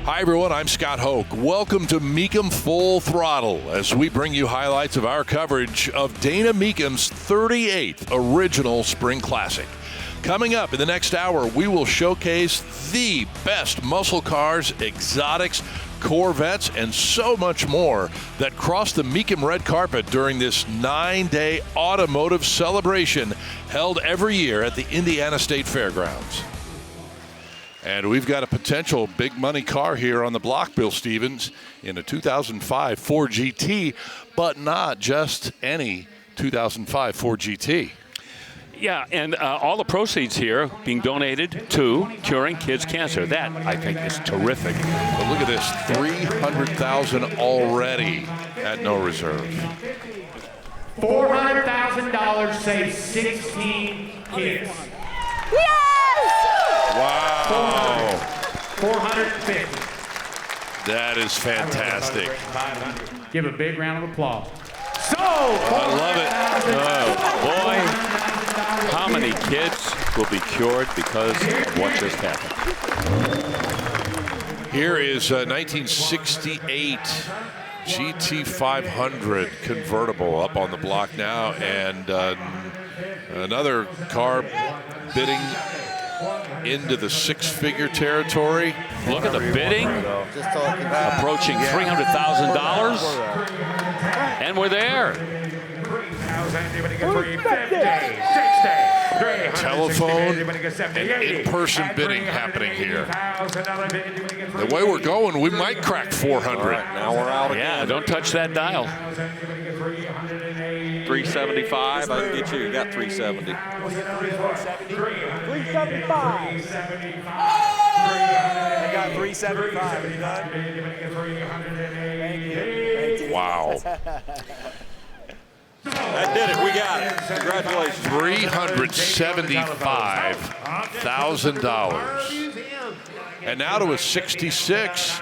Hi everyone, I'm Scott Hoke. Welcome to Mecum Full Throttle as we bring you highlights of our coverage of Dana Mecum's 38th original Spring Classic. Coming up in the next hour, we will showcase the best muscle cars, exotics, Corvettes, and so much more that crossed the Mecum red carpet during this 9-day automotive celebration held every year at the Indiana State Fairgrounds. And we've got a potential big money car here on the block, Bill Stevens, in a 2005 Ford GT, but not just any 2005 Ford GT. Yeah, and all the proceeds here being donated to curing kids' cancer. That, I think, is terrific. But look at this, $300,000 already at no reserve. $400,000 saves 16 kids. Wow. 450. That is fantastic. Give a big round of applause. So, I love it. Oh, boy. How many kids will be cured because of what just happened? Here is a 1968 GT 500 convertible up on the block now, and another car bidding into the six-figure territory. Look at the bidding, approaching $300,000, and we're there. Telephone and in-person bidding happening here. The way we're going, we might crack 400. Now we're out again. Yeah, don't touch that dial. 375, I can get you. You got 370. 375. I got 375. Are you done? Thank you. Wow. That did it. We got it. Congratulations. $377,000. And now to a 66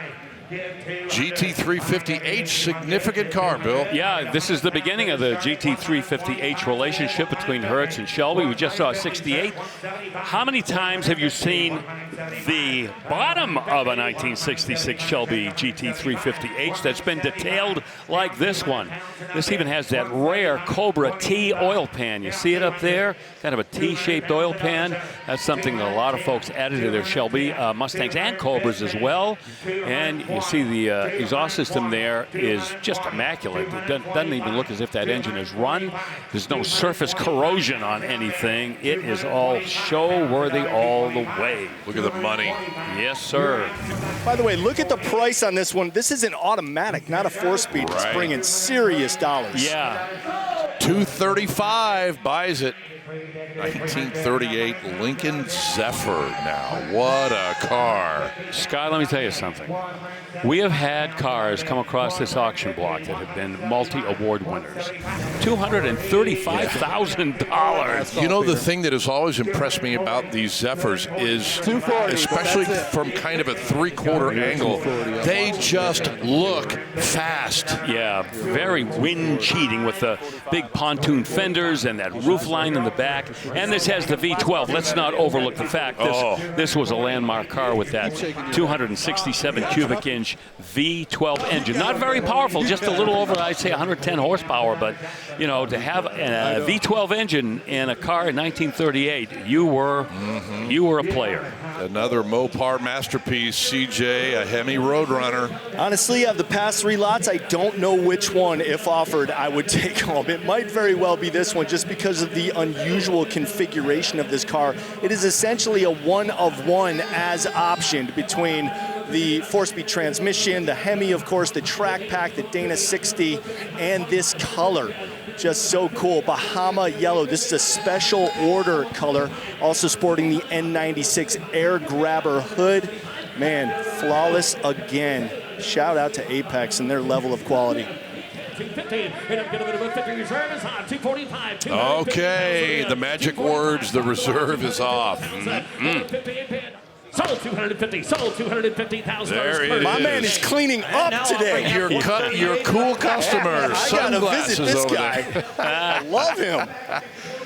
GT350H, significant car, Bill. Yeah, this is the beginning of the GT350H relationship between Hertz and Shelby. We just saw a 68. How many times have you seen the bottom of a 1966 Shelby GT350H that's been detailed like this one? This even has that rare Cobra T oil pan. You see it up there? Kind of a T-shaped oil pan. That's something that a lot of folks added to their Shelby Mustangs and Cobras as well. And you see the exhaust system there is just immaculate. It doesn't even look as if that engine is run. There's no surface corrosion on anything. It is all show-worthy all the way. Look at the money. Yes, sir. By the way, look at the price on this one. This is an automatic, not a four-speed. It's Right. bringing serious dollars. Yeah. $235 buys it. 1938 Lincoln Zephyr now. What a car. Scott, let me tell you something. We have had cars come across this auction block that have been multi-award winners. $235,000. You know, the thing that has always impressed me about these Zephyrs is, especially from kind of a three-quarter angle, they just look fast. Yeah, very wind-cheating with the big pontoon fenders and that roof line in the back. And this has the V12. Let's not overlook the fact this was a landmark car with that 267 cubic inch V12 engine. Not very powerful, just a little over, I'd say, 110 horsepower. But, you know, to have a V12 engine in a car in 1938, you were a player. Another Mopar masterpiece, CJ, a Hemi Roadrunner. Honestly, of the past three lots, I don't know which one, if offered, I would take home. It might very well be this one just because of the unusual configuration of this car. It is essentially a one-of-one as optioned between the four-speed transmission, the Hemi, of course, the track pack, the Dana 60, and this color. Just so cool. Bahama yellow. This is a special order color. Also sporting the N96 air grabber hood. Man, flawless again. Shout out to Apex and their level of quality. Okay, the magic words, the reserve is off. Sold 250. Sold 250,000. There it is. My man is cleaning up today. Your cool customers. I gotta visit Sunglasses this over guy. there. I love him.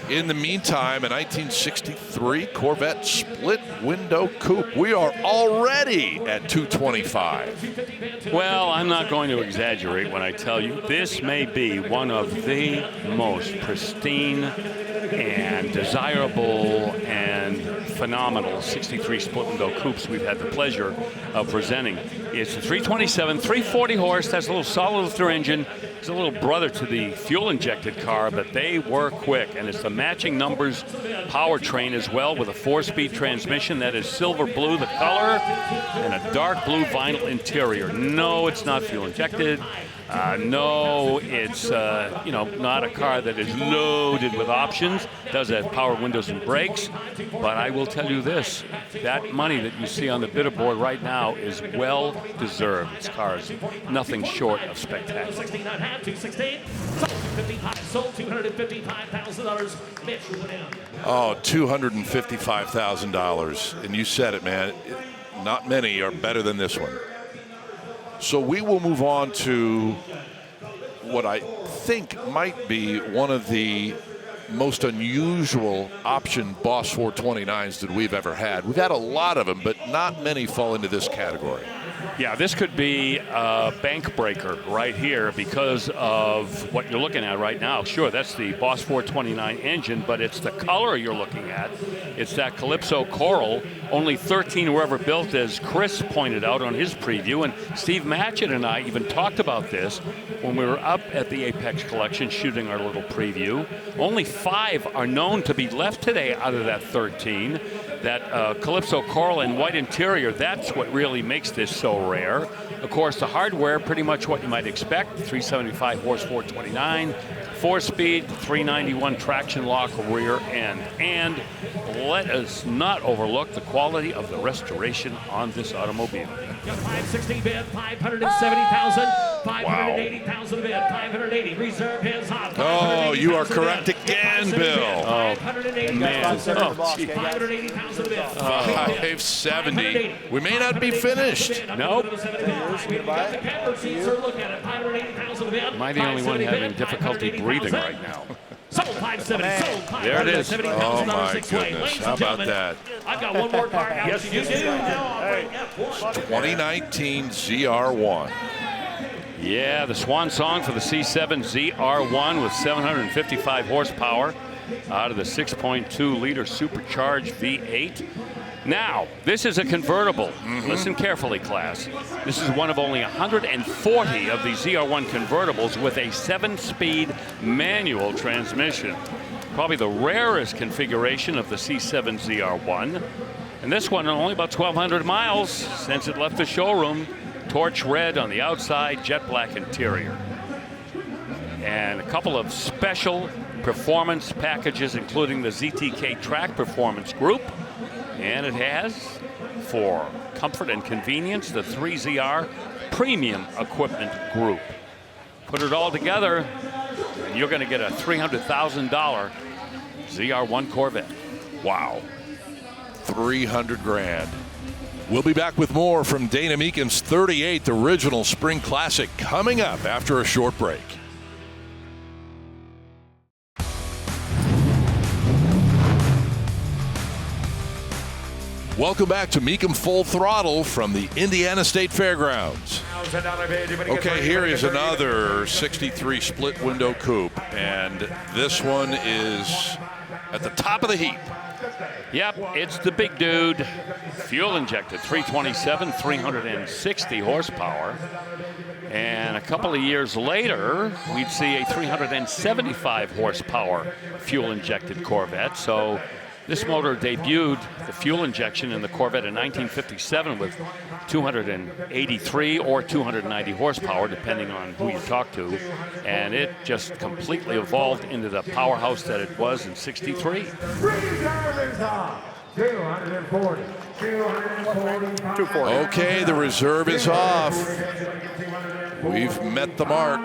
In the meantime, a 1963 Corvette split window coupe. We are already at 225. Well, I'm not going to exaggerate when I tell you this may be one of the most pristine and desirable and phenomenal 63 split window coupes we've had the pleasure of presenting. It's a 327, 340 horse. That's a little solid lifter engine. It's a little brother to the fuel injected car, but they were quick. And it's the matching numbers powertrain as well, with a 4-speed transmission that is silver blue, the color, and a dark blue vinyl interior. No, it's not fuel injected. No, it's not a car that is loaded with options. Does have power windows and brakes, but I will tell you this: that money that you see on the bidder board right now is well deserved. This car is nothing short of spectacular. 216, sold $255,000. Mitch with him. Oh, $255,000. And you said it, man. Not many are better than this one. So we will move on to what I think might be one of the most unusual option Boss 429s that we've ever had. We've had a lot of them, but not many fall into this category. Yeah, this could be a bank breaker right here because of what you're looking at right now. Sure, that's the Boss 429 engine, but it's the color you're looking at. It's that Calypso Coral. Only 13 were ever built, as Chris pointed out on his preview. And Steve Matchett and I even talked about this when we were up at the Apex Collection shooting our little preview. Only 5 are known to be left today out of that 13. That Calypso Coral and white interior, that's what really makes this so rare. Of course, the hardware, pretty much what you might expect. 375 horse 429, 4-speed, 391 traction lock rear end. And let us not overlook the quality of the restoration on this automobile. 560 bid, 570,000, 580,000 bid, 580. Reserve is on. Oh, you are correct again, Bill. Oh, man. Oh, 580,000 bid. 570. We may not be finished. nope. Am I the only one having difficulty breathing right now? Sold 570. Sold 570. There it is. Oh, my goodness. How about that? I've got one more car. Yes, you do. 2019 ZR1. Yeah, the swan song for the C7 ZR1 with 755 horsepower out of the 6.2-liter supercharged V8. Now, this is a convertible. Listen carefully, class. This is one of only 140 of the ZR1 convertibles with a 7-speed manual transmission. Probably the rarest configuration of the C7 ZR1. And this one only about 1,200 miles since it left the showroom. Torch red on the outside, jet black interior. And a couple of special performance packages, including the ZTK Track Performance Group. And it has, for comfort and convenience, the 3ZR Premium Equipment Group. Put it all together, and you're going to get a $300,000 ZR1 Corvette. Wow. 300 grand. We'll be back with more from Dana Mecum's 38th Original Spring Classic coming up after a short break. Welcome back to Mecum Full Throttle from the Indiana State Fairgrounds. Okay, here is another 63 split window coupe, and this one is at the top of the heap. Yep, it's the big dude, fuel injected, 327, 360 horsepower. And a couple of years later, we'd see a 375 horsepower fuel injected Corvette. So this motor debuted the fuel injection in the Corvette in 1957 with 283 or 290 horsepower, depending on who you talk to. And it just completely evolved into the powerhouse that it was in 63. 240. Okay, the reserve is off. We've met the mark.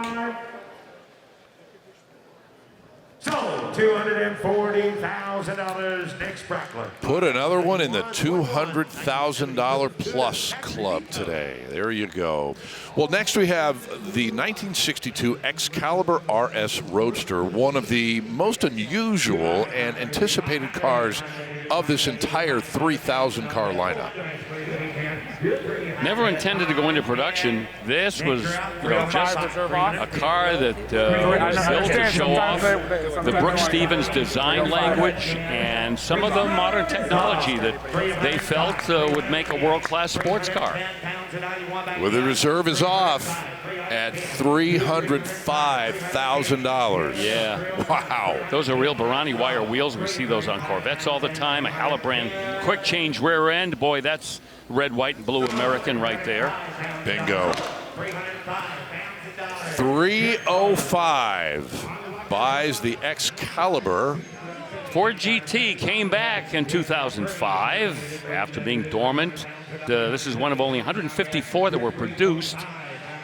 Sold $240,000, Nick Sprackler. Put another one in the $200,000 plus club today. There you go. Well, next we have the 1962 Excalibur RS Roadster, one of the most unusual and anticipated cars of this entire 3,000 car lineup. Never intended to go into production. This was just a car that was built to show off the Brooks Stevens design language and some of the modern technology that they felt would make a world-class sports car. Well, the reserve is off at $305,000. Yeah. Wow. Those are real Barani wire wheels. We see those on Corvettes all the time. A Halibran quick change rear end. Boy, that's red, white, and blue American right there. Bingo. 305 buys the Excalibur. Ford GT came back in 2005 after being dormant. This is one of only 154 that were produced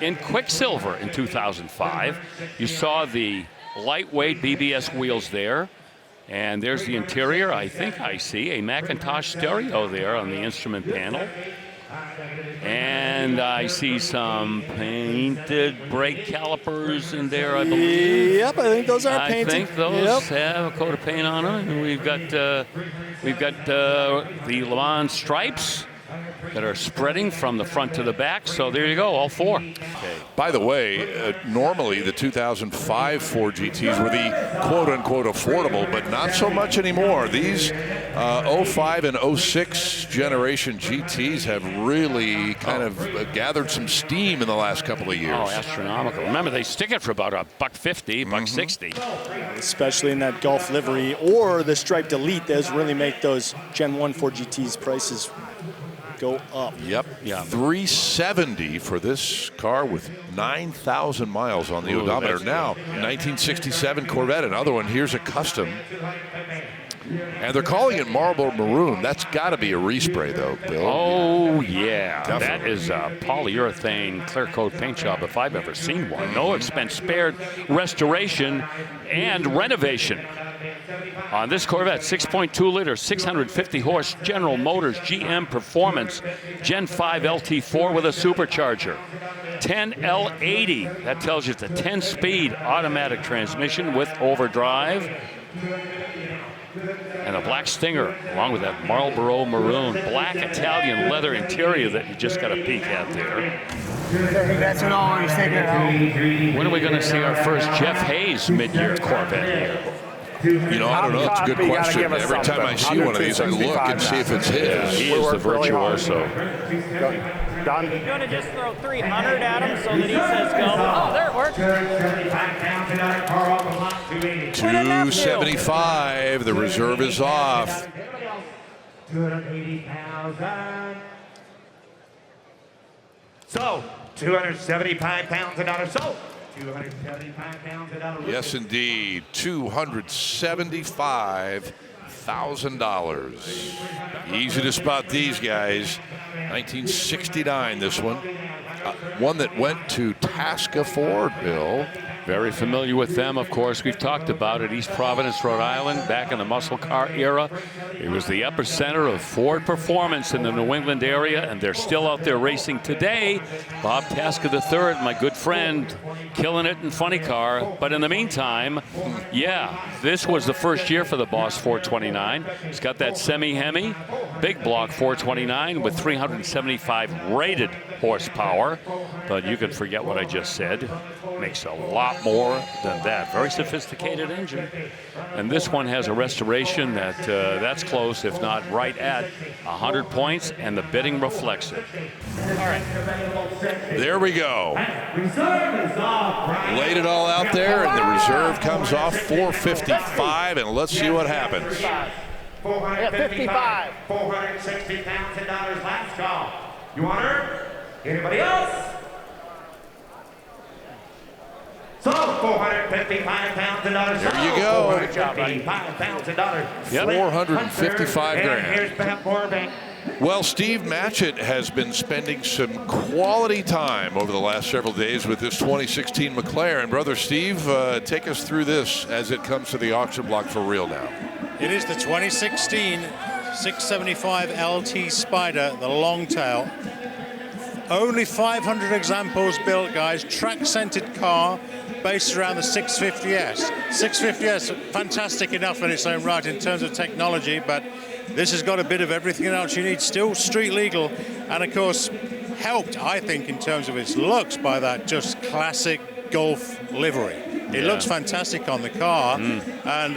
in Quicksilver in 2005. You saw the lightweight BBS wheels there. And there's the interior. I think I see a Macintosh stereo there on the instrument panel. And I see some painted brake calipers in there, I believe. Yep, I think those are painted. I think those have a coat of paint on them. And we've got the Le Mans stripes that are spreading from the front to the back. So there you go, all four. Okay. By the way, normally the 2005 Ford GTs were the quote-unquote affordable, but not so much anymore. These 05 and 06 generation GTs have really kind of gathered some steam in the last couple of years. Oh, astronomical. Remember, they stick it for about $150, $160. Especially in that Gulf livery or the striped Elite, those really make those Gen 1 Ford GTs prices go up. Yep. Yeah. 370 for this car with 9,000 miles on the odometer. Now, 1967 Corvette, another one. Here's a custom. And they're calling it Marble Maroon. That's got to be a respray, though, Bill. Oh, yeah. Definitely. That is a polyurethane clear coat paint job if I've ever seen one. No expense spared, restoration, and renovation. On this Corvette, 6.2 liter, 650 horse, General Motors GM Performance, Gen 5 LT4 with a supercharger. 10 L80, that tells you it's a 10-speed automatic transmission with overdrive. And a black Stinger, along with that Marlboro Maroon, black Italian leather interior that you just got a peek at there. That's an all Stinger. When are we going to see our first Jeff Hayes mid-year Corvette here? You know, I don't know. It's a good question. Every time I see one of these, I look and see if it's his. He is the virtuoso. Done. You want to just throw 300 at him so that he says go? Oh, there it worked. 275. The reserve is off. 280,000. So, 275 pounds and $1. So, 275 pounds and $1. Yes, indeed. $275,000. Easy to spot these guys. 1969, this one. One that went to Taska Ford, Bill. Very familiar with them, of course. We've talked about it. East Providence, Rhode Island, back in the muscle car era. It was the epicenter of Ford performance in the New England area, and they're still out there racing today. Bob Taska III, my good friend, killing it in funny car. But in the meantime, yeah, this was the first year for the Boss 429. It's got that semi-Hemi, big block 429 with 375 rated horsepower. But you can forget what I just said. Makes a lot more than that. Very sophisticated engine. And this one has a restoration that's close, if not right at 100 points, and the bidding reflects it. All right. There we go. Laid it all out there, and the reserve comes off 455, and let's see what happens. 455. 460 pounds and $1 last call. You want her? Anybody else? So, 455 pounds and $1. There you go. 455 pounds and $1. Yep. 455 And grand. here's Beth Morbank. Well, Steve Matchett has been spending some quality time over the last several days with this 2016 McLaren. Brother Steve, take us through this as it comes to the auction block for real now. It is the 2016 675 LT Spider, the long tail. Only 500 examples built, guys. Track-centered car based around the 650S. 650S, fantastic enough in its own right in terms of technology, but this has got a bit of everything else you need. Still street legal, and of course helped, I think, in terms of its looks by that just classic Golf livery. It looks fantastic on the car, and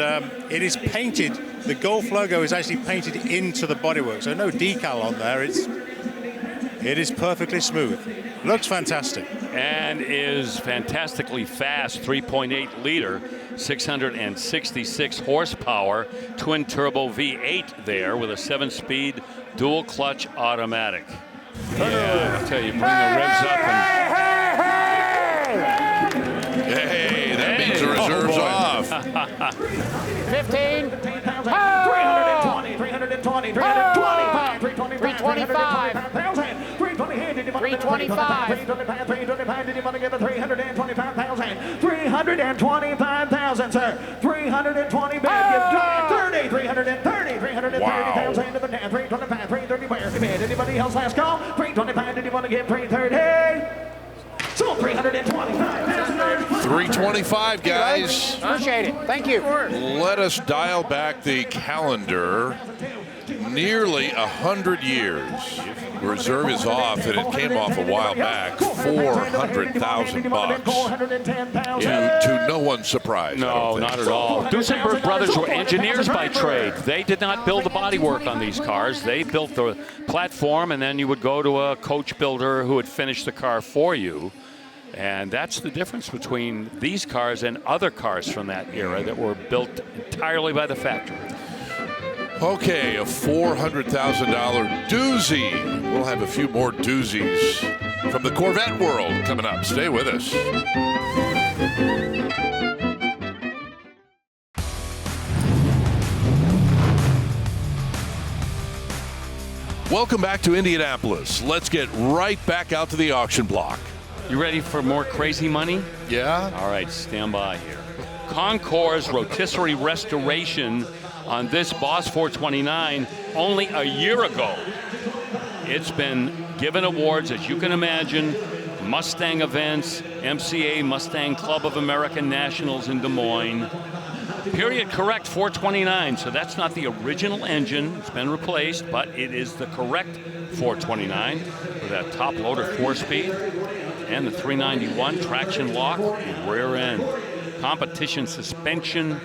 it is painted. The Golf logo is actually painted into the bodywork, so no decal on there. It is perfectly smooth. Looks fantastic. And is fantastically fast, 3.8 liter, 666 horsepower, twin turbo V8 there with a 7-speed dual clutch automatic. Yeah, I'll tell you, bring the revs up and... Hey, that means the reserve's off. 15. 320, 320, 325, 325. 325. 325,000, sir. 320, bid. 30, 330, 330,000 to the 10. 325, 330, where? Bid. Anybody else last call? 325, did you want to give 330? So 325,000. 325, guys. Appreciate it. Thank you. Let us dial back the calendar nearly 100 years. Reserve is off, and it came off a while back. $400,000 to no one's surprise. No, not at all. Duesenberg brothers were engineers by trade. They did not build the bodywork on these cars. They built the platform, and then you would go to a coach builder who would finish the car for you. And that's the difference between these cars and other cars from that era that were built entirely by the factory. Okay, a $400,000 doozy. We'll have a few more doozies from the Corvette world coming up. Stay with us. Welcome back to Indianapolis. Let's get right back out to the auction block. You ready for more crazy money? Yeah? All right, stand by here. Concours rotisserie restoration on this Boss 429 only a year ago. It's been given awards, as you can imagine, Mustang events, MCA, Mustang Club of American Nationals in Des Moines. Period correct 429, so that's not the original engine. It's been replaced, but it is the correct 429 with that top loader 4-speed and the 391 traction lock rear end. Competition suspension,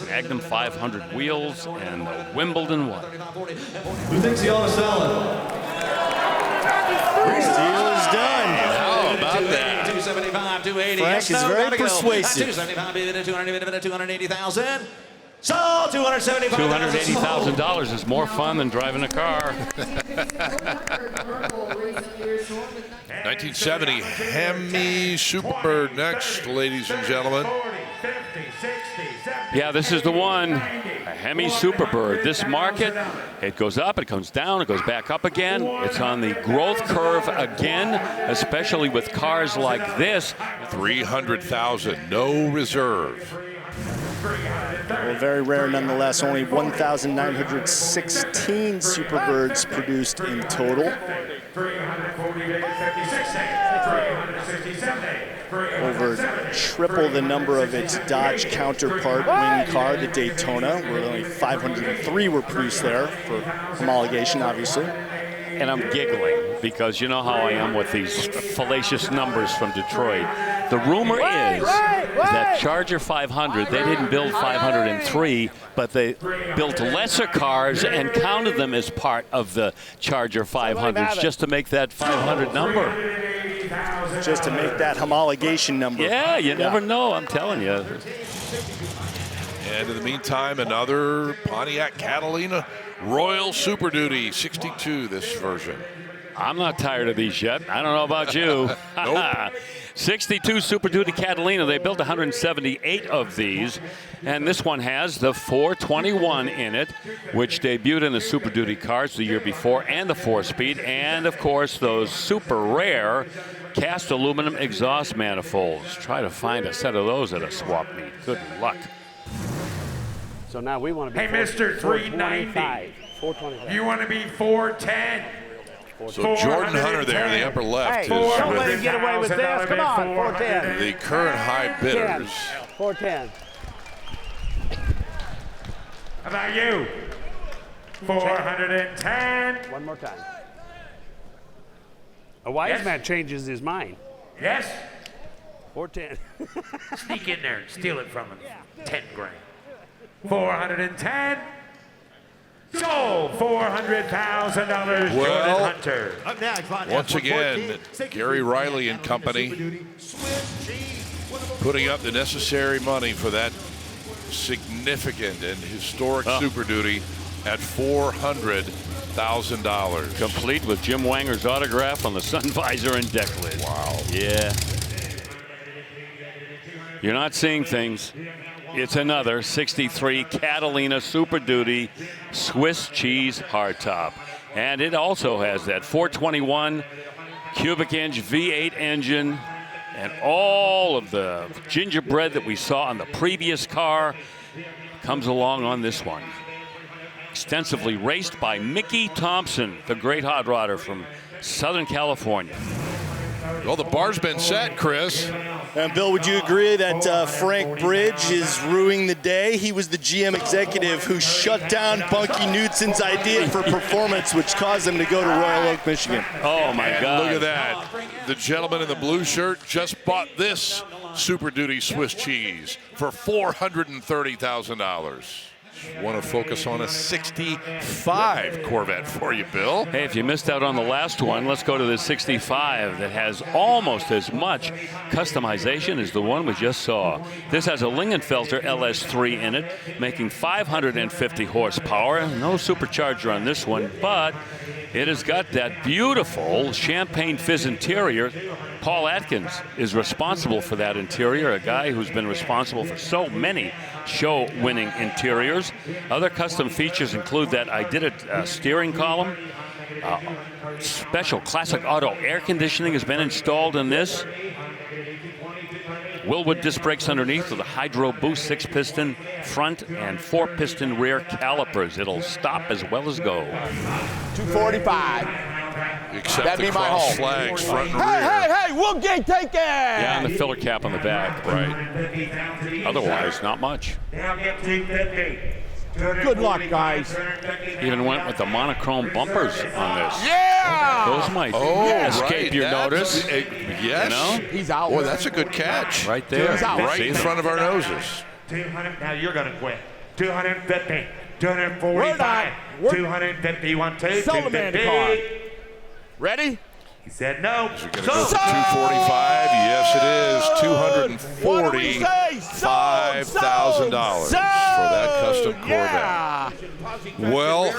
Magnum 500 wheels, and the Wimbledon one. Who thinks he ought to sell it? This deal is done. How about that? 275, 280. Frank is very persuasive. 275, bid at 280,000. So $275,000. $280,000 is more fun than driving a car. 1970 Hemi Superbird next, ladies and gentlemen. Yeah, this is the one, a Hemi Superbird. This market, it goes up, it comes down, it goes back up again. It's on the growth curve again, especially with cars like this. 300,000, no reserve. Well, very rare nonetheless. Only 1,916 Superbirds produced in total. Over triple the number of its Dodge counterpart wing car, the Daytona, where only 503 were produced there for homologation, obviously. And I'm giggling because you know how I am with these fallacious numbers from Detroit. The rumor is that Charger 500, they didn't build 503, but they built lesser cars and counted them as part of the Charger 500s just to make that 500 number. Just to make that homologation number. Yeah, you never know, I'm telling you. And in the meantime, another Pontiac Catalina Royal Super Duty 62, this version. I'm not tired of these yet. I don't know about you. Nope. 62 Super Duty Catalina. They built 178 of these, and this one has the 421 in it, which debuted in the Super Duty cars the year before, and the 4-speed, and of course those super rare cast aluminum exhaust manifolds. Try to find a set of those at a swap meet. Good luck. So now we want to be. Hey, Mr. 390. 425. You want to be 410. So Jordan Hunter there in the upper left Hey, is don't let with him get away with this. Come on, 410. the current high bidders. 410. How about you? 410. One more time. A wise man changes his mind. Yes? 410. Sneak in there and steal it from him. 10 grand. 410. Sold $400,000. Well, Jordan Hunter. Up next, Once again, Gary Riley and company putting up the necessary money for that significant and historic Super Duty at $400,000. Complete with Jim Wanger's autograph on the sun visor and deck lid. Wow. Yeah. You're not seeing things. It's another 63 Catalina Super Duty Swiss cheese hardtop. And it also has that 421 cubic inch V8 engine and all of the gingerbread that we saw on the previous car comes along on this one. Extensively raced by Mickey Thompson, the great hot rodder from Southern California. Well, the bar's been set, Chris. And Bill, would you agree that Frank Bridge is ruining the day? He was the GM executive who shut down Bunky Knutson's idea for performance, which caused him to go to Royal Oak, Michigan. Oh, my God. Look at that. The gentleman in the blue shirt just bought this Super Duty Swiss cheese for $430,000. Want to focus on a 65 Corvette for you, Bill. Hey, if you missed out on the last one, let's go to the 65 that has almost as much customization as the one we just saw. This has a Lingenfelter LS3 in it, making 550 horsepower. No supercharger on this one, but it has got that beautiful champagne fizz interior. Paul Atkins is responsible for that interior, a guy who's been responsible for so many show-winning interiors. Other custom features include that I Did It steering column. Special classic auto air conditioning has been installed in this. Willwood disc brakes underneath with a Hydro Boost 6-piston front and 4-piston rear calipers. It'll stop as well as go. 245. Except That'd the be my cross home. flags front and Hey, rear. hey, hey, we'll get taken. Yeah, and the filler cap on the back. Right. Otherwise, not much. Good luck, guys. Even went with the monochrome bumpers on this. Yeah. Those might escape right. your That's notice. yes. You know? He's out. Boy, that's a good catch. Right there. He's out. Right in front of our noses. 200. Now you're going to quit. 250. 245. We're not. 250. 1, 2, Sell the man the car. 250. Ready? He said no. Is it going to go for 245? Yes, it is. $245,000 for that custom Corvette. Well,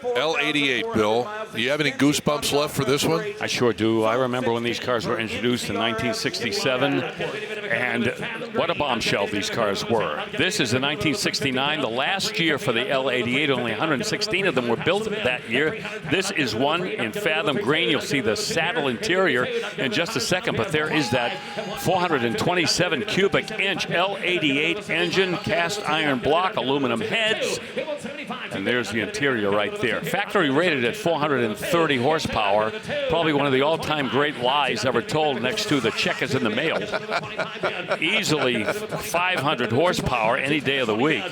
L88, Bill. Do you have any goosebumps left for this one? I sure do. I remember when these cars were introduced in 1967, and what a bombshell these cars were. This is in 1969, the last year for the L88. Only 116 of them were built that year. This is one in Fathom Green. You'll see the saddle interior in just a second, but there is that 427 cubic inch L88 engine, cast iron block, aluminum heads, and there's the interior right there. Factory rated at 430 horsepower, probably one of the all-time great lies ever told, next to the check is in the mail. Easily 500 horsepower any day of the week.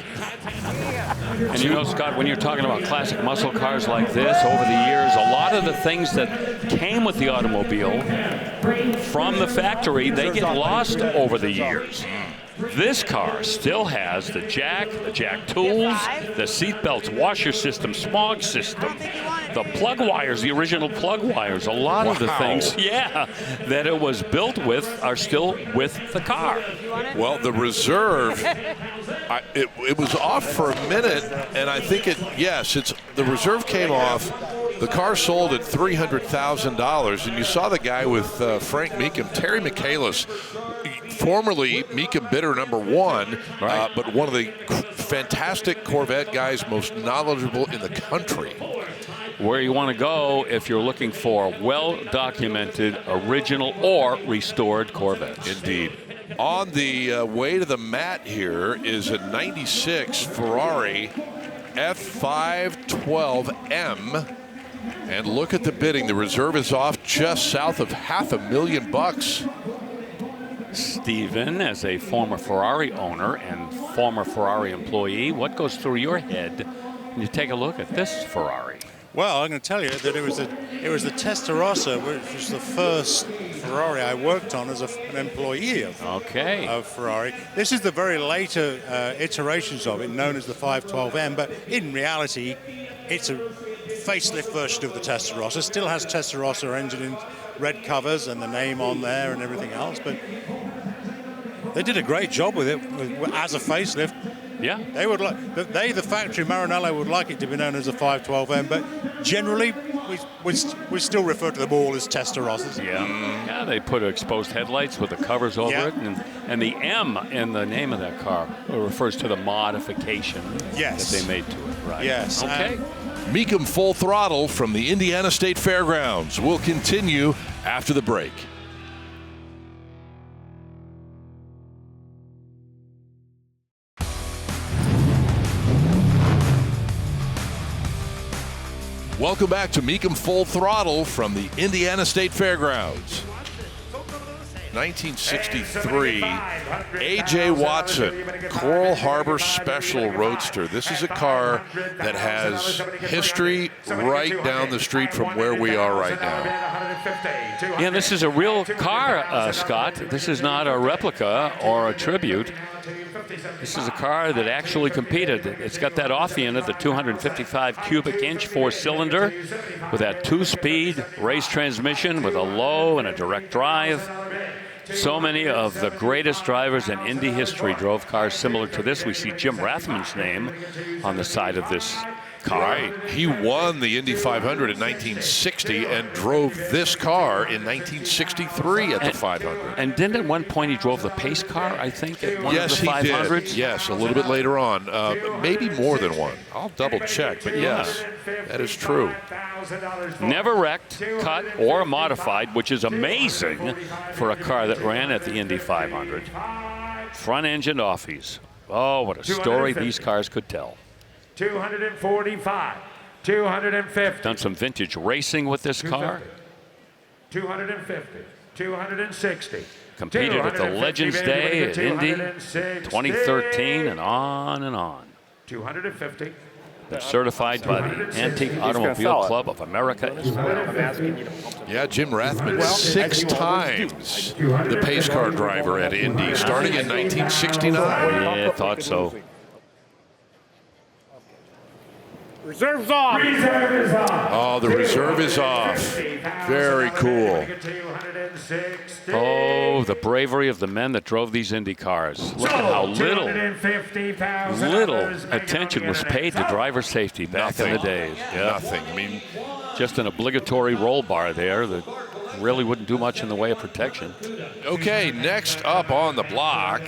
And you know, Scott, when you're talking about classic muscle cars like this, over the years, a lot of the things that came with the automobile from the factory, they get lost over the years. This car still has the jack tools, the seat belts, washer system, smog system, the plug wires, the original plug wires. A lot of the things, that it was built with are still with the car. Well, the reserve, it was off for a minute, and I think the reserve came off The car sold at $300,000, and you saw the guy with Frank Mecum, Terry Michaelis, formerly Mecum bidder #1, but one of the fantastic Corvette guys, most knowledgeable in the country. Where you want to go if you're looking for well-documented, original, or restored Corvettes. Indeed. On the way to the mat here is a 96 Ferrari F512M. And look at the bidding. The reserve is off just south of $500,000. Stephen, as a former Ferrari owner and former Ferrari employee, what goes through your head when you take a look at this Ferrari? Well, I'm going to tell you that it was the Testarossa, which was the first Ferrari I worked on as an employee of Ferrari. This is the very later iterations of it, known as the 512M, but in reality, it's a facelift version of the Testarossa. Still has Testarossa engine in red covers and the name on there and everything else, but they did a great job with it as a facelift. Yeah, they would like the factory Maranello would like it to be known as a 512M, but generally we still refer to them all as Testarossas. Yeah, they put exposed headlights with the covers over it, and the M in the name of that car refers to the modification that they made to it. Right. Yes. Okay. Mecum Full Throttle from the Indiana State Fairgrounds will continue after the break. Welcome back to Mecum Full Throttle from the Indiana State Fairgrounds. 1963, A.J. Watson, Coral Harbor Special Roadster. This is a car that has history right down the street from where we are right now. Yeah, this is a real car, Scott. This is not a replica or a tribute. This is a car that actually competed. It's got that offie in it, the 255 cubic inch 4-cylinder with that 2-speed race transmission with a low and a direct drive. So many of the greatest drivers in Indy history drove cars similar to this. We see Jim Rathman's name on the side of this car. Right. He won the Indy 500 in 1960 and drove this car in 1963 at the 500. And didn't at one point he drove the pace car, I think, at one of the 500s? He did. Yes, a little bit later on. Maybe more than one. I'll double check, but yes, that is true. Never wrecked, cut, or modified, which is amazing for a car that ran at the Indy 500. Front-engine offies. Oh, what a story these cars could tell. 245, 250. Done some vintage racing with this car. 250, 260. Competed at the Legends Day at Indy 2013 and on and on. 250. Been certified by the Antique Automobile Club of America as well. Yeah, Jim Rathman, 6 times the pace car driver at Indy, starting in 1969. Yeah, I thought so. Reserve's off. Reserve is off. Oh, the reserve is off. Very cool. Oh, the bravery of the men that drove these Indy cars. Look at how little attention was paid to driver safety back in the days. Yeah. Nothing. I mean, just an obligatory roll bar there that really wouldn't do much in the way of protection. Okay, next up on the block.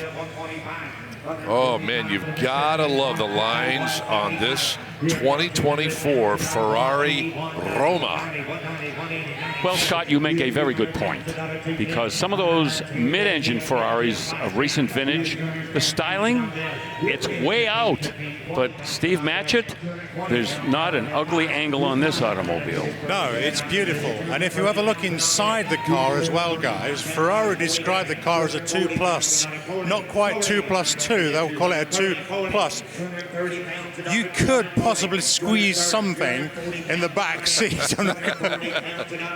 Oh, man, you've got to love the lines on this 2024 Ferrari Roma. Well, Scott, you make a very good point, because some of those mid-engine Ferraris of recent vintage, the styling, it's way out. But Steve Matchett, there's not an ugly angle on this automobile. No, it's beautiful. And if you ever look inside the car as well, guys, Ferrari described the car as a 2+. Not quite 2+2, they'll call it a 2+. You could possibly squeeze something in the back seat.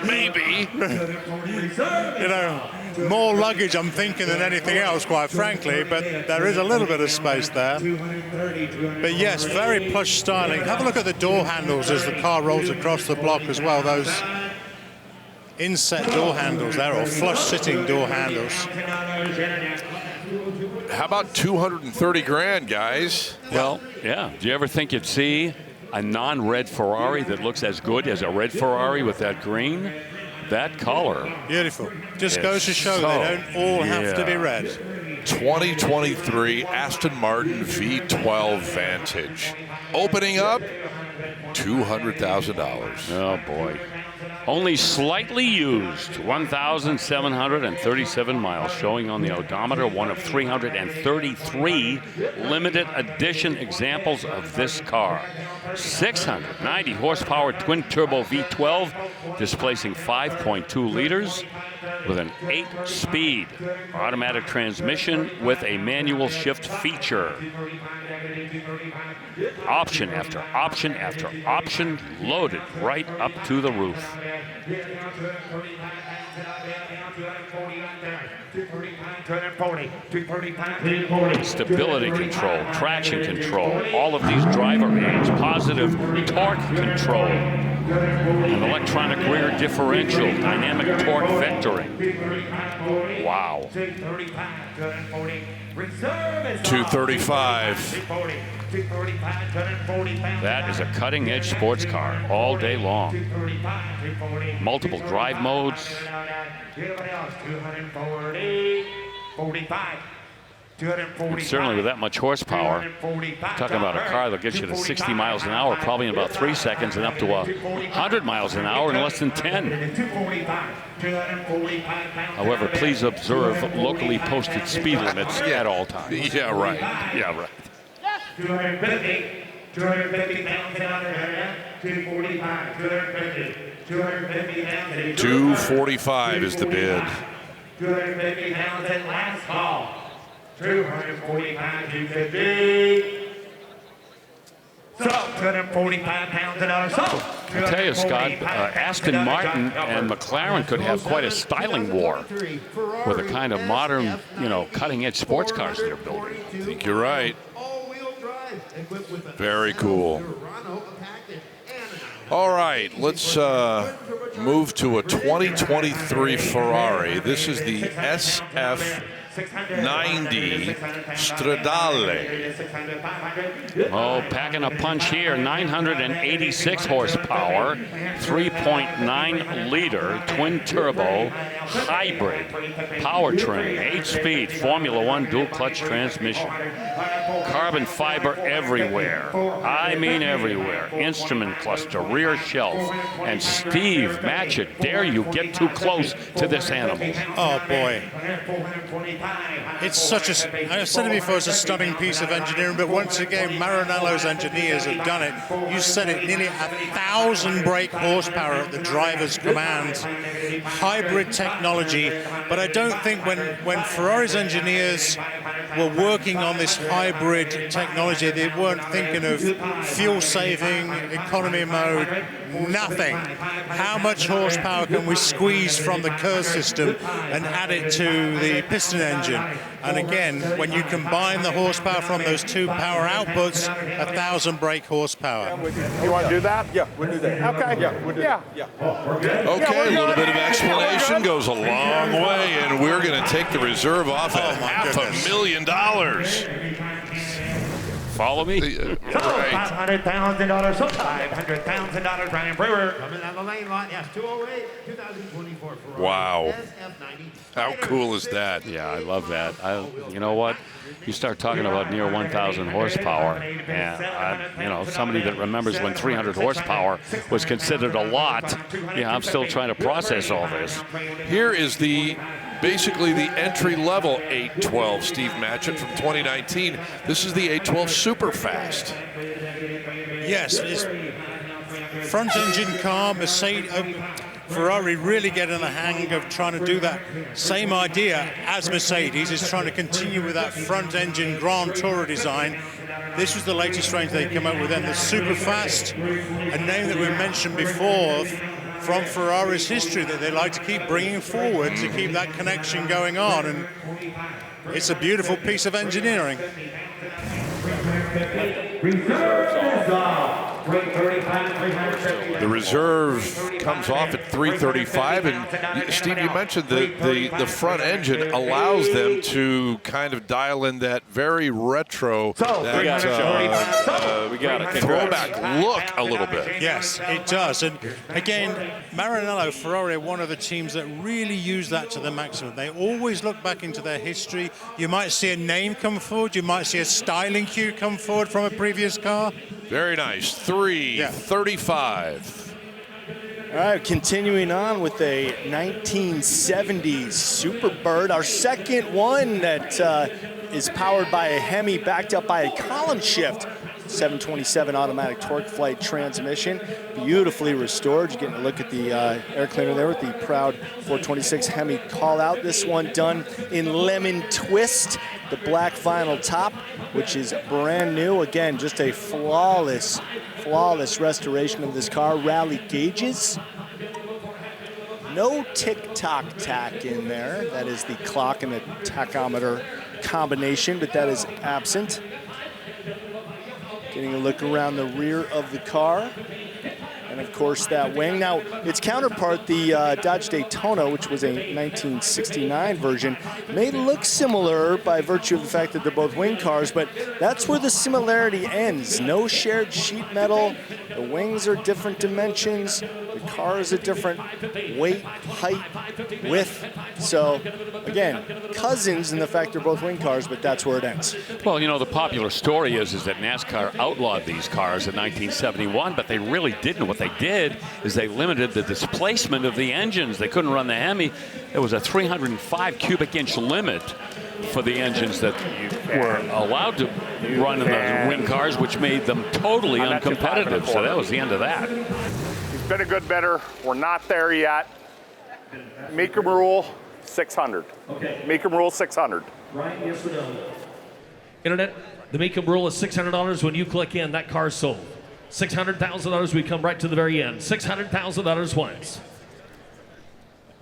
Maybe. You know, more luggage, I'm thinking, than anything else, quite frankly, but there is a little bit of space there. But yes, very plush styling. Have a look at the door handles as the car rolls across the block as well. Those inset door handles there, or flush sitting door handles. How about 230 grand, guys? Well, yeah. Do you ever think you'd see a non-red Ferrari that looks as good as a red Ferrari with that green. That color. Beautiful. Just goes to show they don't all have to be red. 2023 Aston Martin V12 Vantage. Opening up, $200,000. Oh, boy. Only slightly used, 1,737 miles, showing on the odometer, one of 333 limited edition examples of this car. 690 horsepower twin-turbo V12, displacing 5.2 liters with an 8-speed automatic transmission with a manual shift feature. Option after option after option, loaded right up to the roof. Stability control, traction control, all of these driver aids, positive torque control, an electronic rear differential, dynamic torque vectoring. Wow. 235. That is a cutting-edge sports car all day long. Multiple drive modes. And certainly with that much horsepower, talking about a car that gets you to 60 miles an hour probably in about 3 seconds and up to 100 miles an hour in less than 10. However, please observe locally posted speed limits at all times. Yeah, right. Yeah, right. 250 pounds out there, 245, 250 pounds. 245 is the bid. 250 pounds at last call. 245, 250. So, 245 pounds an hour. So, I tell you, Scott, Aston Martin and McLaren could have quite a styling war with the kind of modern, cutting-edge sports cars they're building. I think you're right. Very cool. All right, let's move to a 2023 Ferrari. This is the SF90 Stradale. Oh, packing a punch here. 986 horsepower, 3.9 liter twin turbo hybrid powertrain, 8-speed Formula One dual clutch transmission. Carbon fiber everywhere. I mean everywhere. Instrument cluster, rear shelf, and Steve Matchett, dare you get too close to this animal. Oh boy. It's such a, I've said it before, it's a stunning piece of engineering, but once again, Maranello's engineers have done it. You said it, nearly 1,000 brake horsepower at the driver's command. Hybrid technology, but I don't think when Ferrari's engineers were working on this hybrid technology, they weren't thinking of fuel saving, economy mode, nothing. How much horsepower can we squeeze from the Kerr system and add it to the piston engine? And again, when you combine the horsepower from those two power outputs, 1,000 brake horsepower. You want to do that? Yeah, we'll do that. Okay. Yeah, we'll do that. Yeah. Okay, a little bit of explanation goes a long way, and we're going to take the reserve off at $500,000. Follow me? Right. $500,000. So $500,000, Brian Brewer. Coming down the lane lot, yes, 208, 2024 Ferrari Wow. SF90. How cool is that? Yeah, I love that. You know what? You start talking about near 1,000 horsepower, and somebody that remembers when 300 horsepower was considered a lot. Yeah, I'm still trying to process all this. Here is basically the entry-level 812 Steve Matchett from 2019. This is the 812 Superfast. Yes, it's front engine car, Mercedes, Ferrari really getting the hang of trying to do that same idea as Mercedes, is trying to continue with that front engine Grand Tourer design. This was the latest range they came up with, and the Superfast, a name that we mentioned before from Ferrari's history that they like to keep bringing forward to keep that connection going on, and it's a beautiful piece of engineering. The reserve comes off at 335, and Steve, you mentioned the front engine allows them to kind of dial in that very retro, that throwback look a little bit. Yes, it does. And again, Maranello Ferrari are one of the teams that really use that to the maximum. They always look back into their history. You might see a name come forward. You might see a styling cue come forward from a previous car. Very nice. 335. All right, continuing on with a 1970s Superbird, our second one that is powered by a Hemi backed up by a column shift 727 automatic torque flight transmission, beautifully restored. You're getting a look at the air cleaner there with the proud 426 Hemi call out. This one done in lemon twist, the black vinyl top, which is brand new. Again, just a flawless restoration of this car. Rally gauges. No tick-tock-tack in there. That is the clock and the tachometer combination, but that is absent. Getting a look around the rear of the car. And of course that wing. Now, its counterpart, the Dodge Daytona, which was a 1969 version, may look similar by virtue of the fact that they're both wing cars, but that's where the similarity ends. No shared sheet metal. The wings are different dimensions. The car is a different weight, height, width. So, again, cousins in the fact they're both wing cars, but that's where it ends. Well, you know, the popular story is that NASCAR outlawed these cars in 1971, but they really didn't. What they did is they limited the displacement of the engines. They couldn't run the Hemi. There was a 305 cubic inch limit for the engines that were allowed to run in the wing cars, which made them totally uncompetitive. So that was the end of that. He's been a good bidder. We're not there yet. Mecum rule 600. Okay. Mecum rule 600. Right, yes or no? Internet, the Mecum rule is $600. When you click in, that car's sold. $600,000, we come right to the very end. $600,000 once.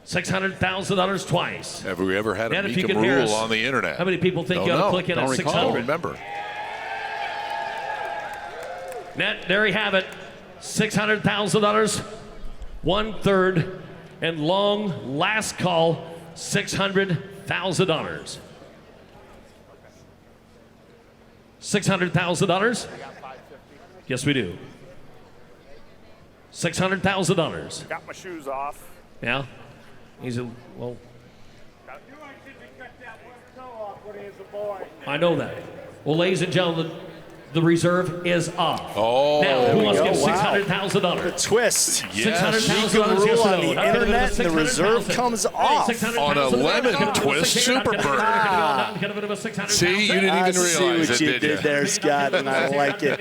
$600,000 twice. Have we ever had a Mecum rule on the internet? How many people think you ought to click in at 600? I don't remember. Net, there you have it. $600,000, 1/3, and long last call, $600,000. $600,000? Yes, we do. $600,000. Got my shoes off. Yeah? He's a, well. I know that. Well, ladies and gentlemen, the reserve is off. Oh, now, who wants to give $600,000? The twist. Yes. $600,000 rule on the internet, and the reserve comes off. On a lemon twist Superbird. See, you didn't even realize see what it, you did did there, Scott, and I like it.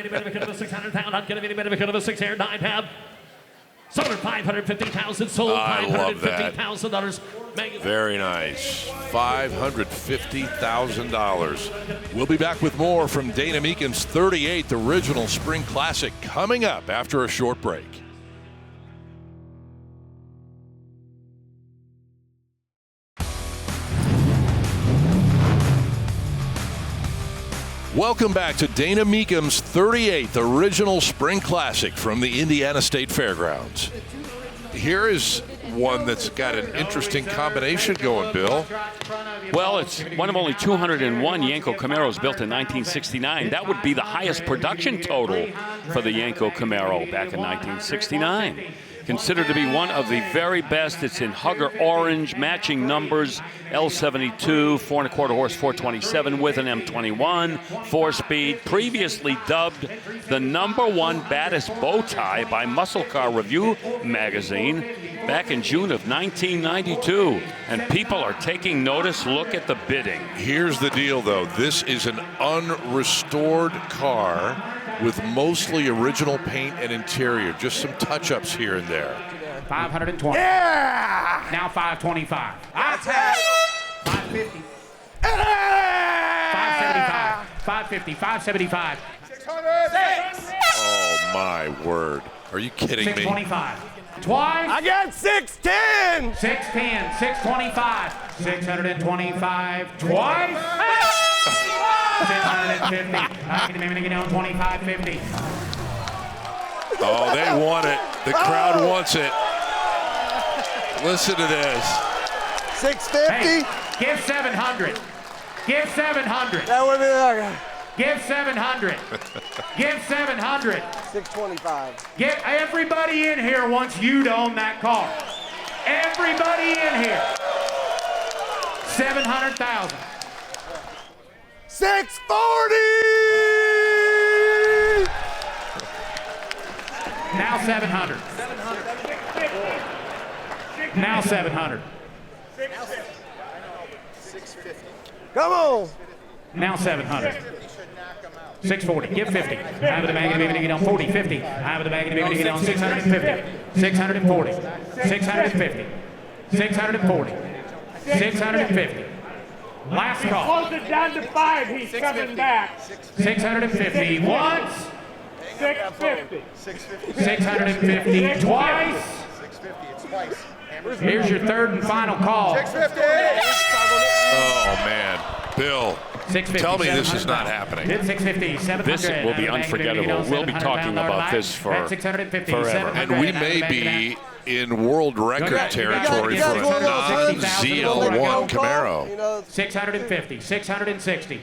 Sold at $550,000. Sold $550,000. Very nice. $550,000. We'll be back with more from Dana Mecum's 38th Original Spring Classic coming up after a short break. Welcome back to Dana Mecum's 38th Original Spring Classic from the Indiana State Fairgrounds. Here is one that's got an interesting combination going, Bill. Well, it's one of only 201 Yenko Camaros built in 1969. That would be the highest production total for the Yenko Camaro back in 1969. Considered to be one of the very best. It's in Hugger Orange, matching numbers, L72, 4.25 horse, 427 with an M21, 4-speed, previously dubbed the #1 baddest bow tie by Muscle Car Review magazine back in June of 1992. And people are taking notice. Look at the bidding. Here's the deal, though. This is an unrestored car with mostly original paint and interior, just some touch-ups here and there. 520. Yeah! Now 525. That's 550. 575. 550. 575. 600. Oh my word! Are you kidding me? 625. Twice. I got 610. 610. 625. 625. Twice. 650. I can even get down 2550. Oh, they want it. The crowd wants it. Listen to this. 650. Hey, give 700. Give 700. That would be like Give 700. Give 700. 625. Get everybody in here wants you to own that car. Everybody in here. 700,000. 640. Now 700. Now 700. 650. Come on. Now 700. 640. Give 50. Out of the bag and maybe to get on 40. 50. Out of the bag and maybe to get on 650. 640. 650. 640. 650. Last call. Close it down to 5. He's coming back. 650 once. 650. 650 twice. 650. It's twice. Here's your third and final call. 650. Oh, man. Bill, 650, tell me this is not happening. 650, 700. This will be unforgettable. We'll be talking about this for 650, forever. And we may be in world record territory for a non-ZL1 Camaro. 650, 660,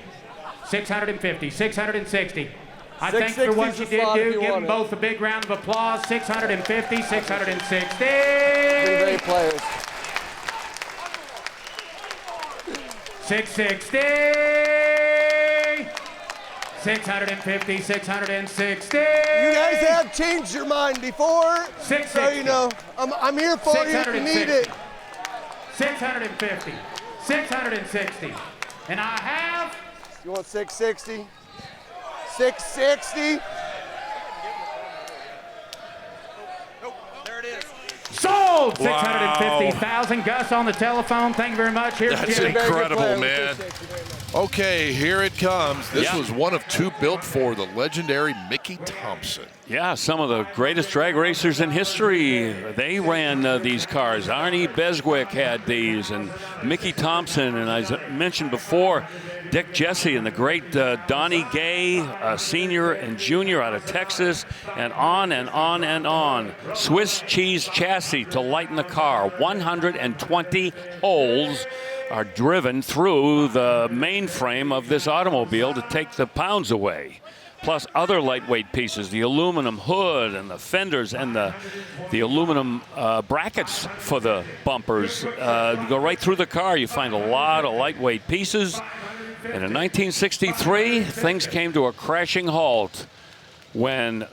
650, 660. I thank for what you did do. Give them both a big round of applause. 650, 660. Great players. 660. 650, 660. You guys have changed your mind before, 660. so you know I'm here for you if you need it. 650, 660. And I have. You want 660? 660. Sold! Wow. 650,000. Gus on the telephone. Thank you very much. Here's That's Jimmy. incredible, man. Okay, here it comes. This was one of two built for the legendary Mickey Thompson. Yeah, some of the greatest drag racers in history. They ran these cars. Arnie Beswick had these, and Mickey Thompson, and as I mentioned before, Dick Jesse and the great Donnie Gay, senior and junior out of Texas, and on and on and on. Swiss cheese chassis to lighten the car. 120 holes are driven through the mainframe of this automobile to take the pounds away. Plus other lightweight pieces, the aluminum hood and the fenders and the aluminum brackets for the bumpers go right through the car. You find a lot of lightweight pieces. And in 1963, things came to a crashing halt when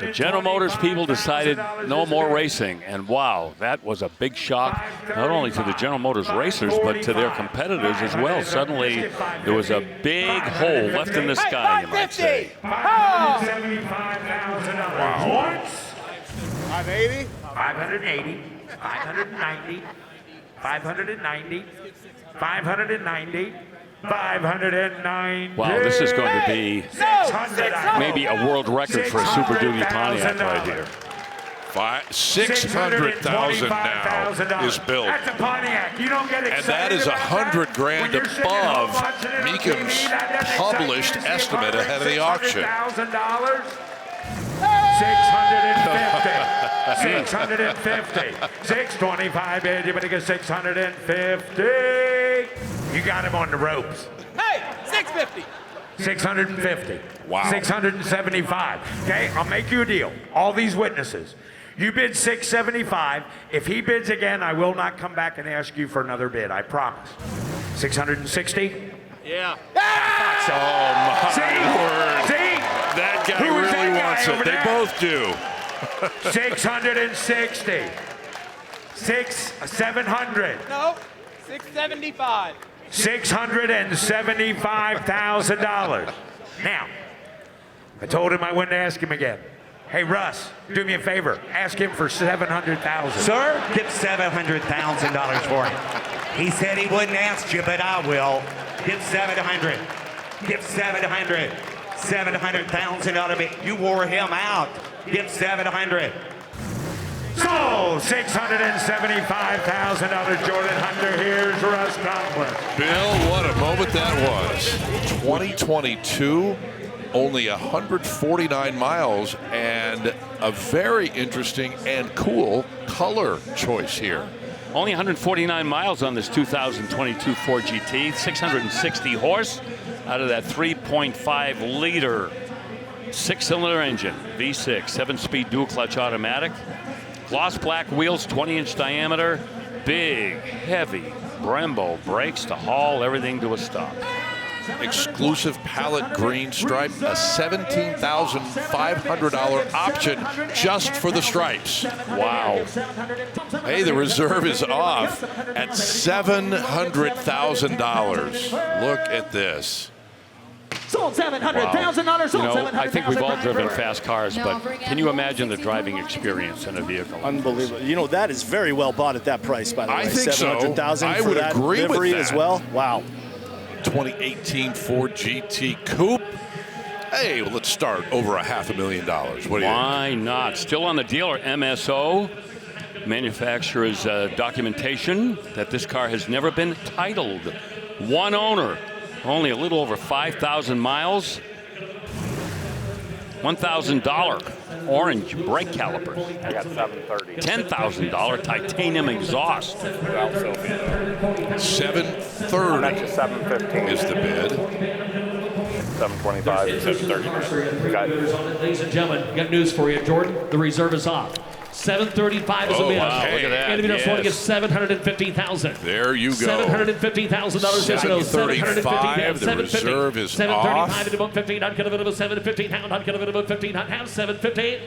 the General Motors people decided no more racing. And wow, that was a big shock, not only to the General Motors racers, but to their competitors as well. Suddenly, there was a big hole left in the sky, you might say. Wow. 580. 580, 590, 590, 590, 590. Wow, this is going to be maybe a world record for a Super Duty Pontiac right here. 600,000 now is built. That's a Pontiac. You don't get excited. And that is $100,000 above Mecum's published estimate ahead of the auction. $650. 625, anybody get 650? You got him on the ropes. Hey, 650. 650. Wow. 675. Okay, I'll make you a deal. All these witnesses. You bid 675. If he bids again, I will not come back and ask you for another bid. I promise. 660? Yeah. Oh, my word. See? That guy Who is really that guy wants it. over They there? both do. 660. 700. No, 675. $675,000. Now, I told him I wouldn't ask him again. Hey, Russ, do me a favor. Ask him for $700,000. Sir, give $700,000 for him. He said he wouldn't ask you, but I will. Give 700. Give 700. $700,000. You wore him out. Give 700. So, $675,000 Jordan Hunter. Here's Russ Conklin. Bill, what a moment that was. 2022, only 149 miles, and a very interesting and cool color choice here. Only 149 miles on this 2022 Ford GT, 660 horse out of that 3.5 liter 6-cylinder engine, V6, 7-speed dual clutch automatic, gloss black wheels, 20-inch diameter, big, heavy Brembo brakes to haul everything to a stop. Exclusive palette green stripe, a $17,500 option just for the stripes. Wow. Hey, the reserve is off at $700,000. Look at this. Sold $700,000. Sold $700,000. I think we've all driven fast cars, but can you imagine the driving experience in a vehicle? Unbelievable. You know, that is very well bought at that price, by the way. I think so. $700,000 I for would that agree with livery that. as well. Wow. 2018 Ford GT Coupe. Hey, well, let's start over $500,000. What do you Why not? Still on the dealer, MSO. Manufacturer's documentation that this car has never been titled. One owner, only a little over 5,000 miles. $1,000 orange brake calipers. I got 730. $10,000 titanium exhaust. $730 That's 715 is the bid. 725 and 730. Ladies and gentlemen, got news for you, Jordan. The reserve is off. 735 is the bid. Wow, look at that. Individual wanting is $750,000. There you go. $750,000. 735. The reserve is off. 735 not gonna bit of a 750 not gonna bit of a 15 not have 750.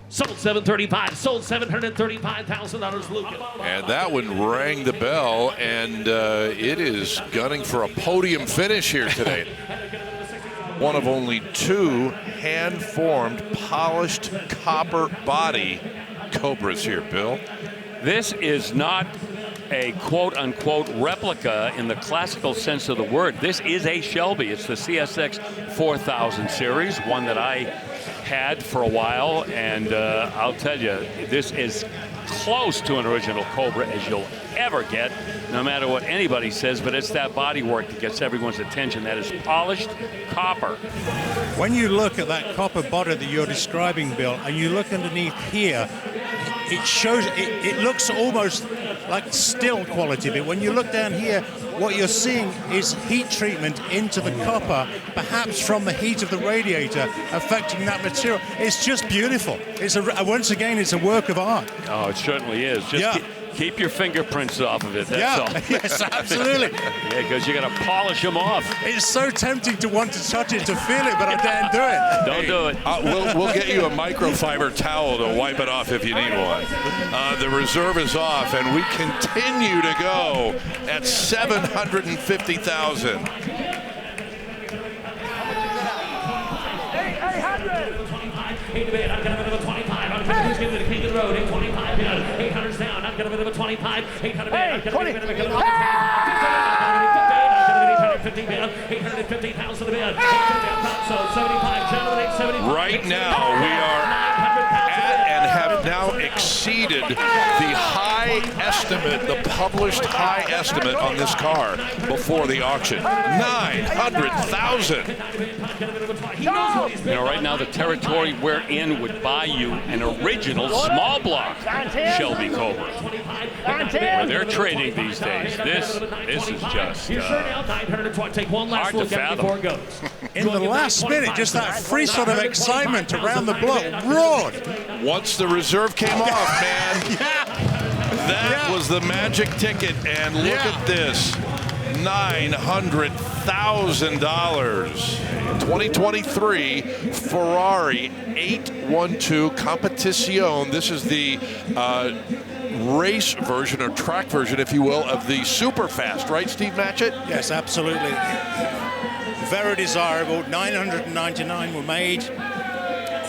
Sold 735. Sold $735,000, Lucas. And that one rang the bell, and it is gunning for a podium finish here today. One of only two hand-formed, polished copper body Cobras here, Bill. This is not a quote-unquote replica in the classical sense of the word. This is a Shelby. It's the CSX 4000 series, one that I had for a while, and I'll tell you, this is close to an original Cobra as you'll ever get, no matter what anybody says, but it's that bodywork that gets everyone's attention. That is polished copper. When you look at that copper body that you're describing, Bill, and you look underneath here, it shows, it looks almost like still quality, but when you look down here, what you're seeing is heat treatment into the copper, perhaps from the heat of the radiator affecting that material. It's just beautiful. It's once again, it's a work of art. Oh, it certainly is. Just keep your fingerprints off of it, that's all. Yes, absolutely. Yeah, because you got to polish them off. It's so tempting to want to touch it, to feel it, but I daren't do it. Don't do it. We'll get you a microfiber towel to wipe it off if you need one. The reserve is off, and we continue to go at $750,000. I'm gonna bit of a 25. I'm gonna give it the king of the road. 825 down. 800's down. I'm gonna bit of a 25. 800 down. I'm gonna bit of a 850 down. 850,000 a bid. So 75. Gentlemen, 875. Right now, we are at and have now exceeded the high estimate, the published high estimate on this car before the auction. $900,000. You know, right now the territory we're in would buy you an original small block Shelby Cobra. Where they're trading these days, this is just hard to fathom. In the last minute, just that free sort of excitement around the block roared. Once the reserve came off, man, that was the magic ticket. And look at this, $900,000. 2023 Ferrari 812 Competizione. This is the race version or track version, if you will, of the Superfast, right, Steve Matchett? Yes, absolutely. Very desirable. 999 were made,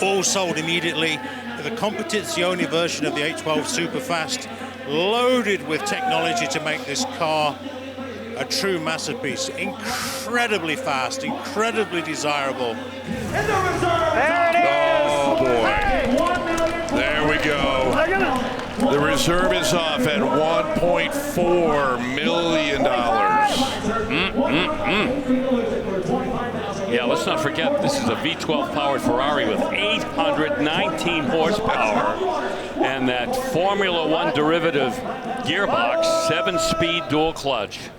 all sold immediately. The Competizione version of the 812 Superfast, loaded with technology to make this car a true masterpiece. Incredibly fast, incredibly desirable. There it is. Oh, boy. There we go. The reserve is off at $1.4 million. Yeah, let's not forget, this is a V12 powered Ferrari with 819 horsepower and that Formula One derivative gearbox, 7-speed dual clutch.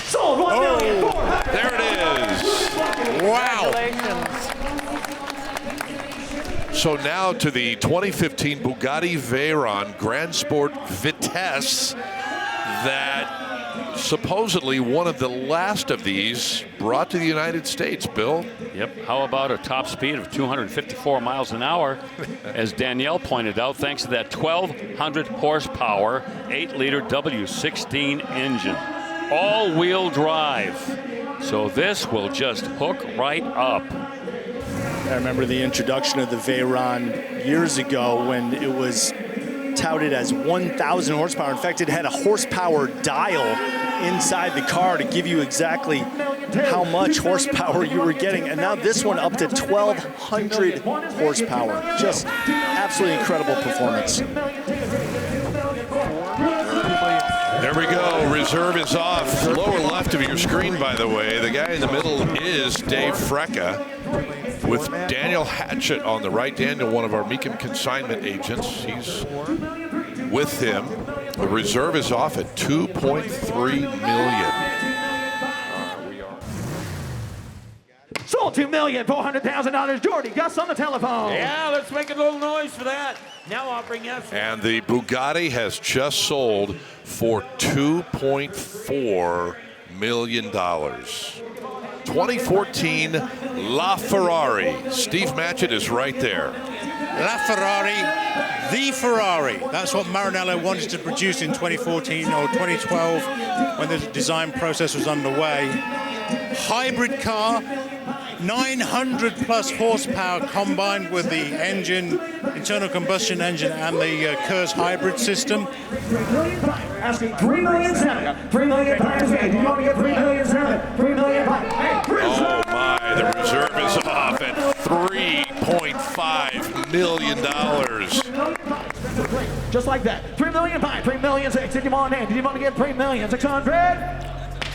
Sold $1,400,000. There it is. Wow. So now to the 2015 Bugatti Veyron Grand Sport Vitesse, that supposedly one of the last of these brought to the United States, Bill. Yep. How about a top speed of 254 miles an hour? As Danielle pointed out, thanks to that 1,200 horsepower, 8-liter W16 engine. All-wheel drive. So this will just hook right up. I remember the introduction of the Veyron years ago when it was touted as 1,000 horsepower. In fact, it had a horsepower dial inside the car to give you exactly how much horsepower you were getting. And now this one up to 1,200 horsepower. Just absolutely incredible performance. There we go. Reserve is off. Lower left of your screen, by the way. The guy in the middle is Dave Frecka with Daniel Hatchett on the right. Daniel, one of our Mecum consignment agents. He's with him. The reserve is off at $2.3 million. Sold $2,400,000. Jordy, Gus on the telephone. Yeah, let's make a little noise for that. Now I'll bring us. And the Bugatti has just sold for $2.4 million. 2014 LaFerrari. Steve Matchett is right there. LaFerrari, the Ferrari. That's what Maranello wanted to produce in 2014 or 2012 when the design process was underway. Hybrid car, 900 plus horsepower combined with the engine, internal combustion engine, and the KERS hybrid system. Asking $3,700,000. $3,500,000. You want to get $3,700,000? $3,500,000. Oh my, the reserve is off at $3.5 million. Just like that. $3,500,000. $3,600,000. Did you want in? Did you want to get $3,600,000?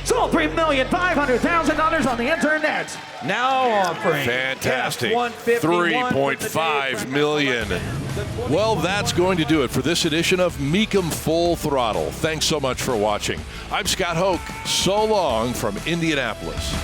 Sold $3,500,000 on the internet. Now offering. Fantastic. F151 $3.5 million. Well, that's going to do it for this edition of Mecum Full Throttle. Thanks so much for watching. I'm Scott Hoke. So long from Indianapolis.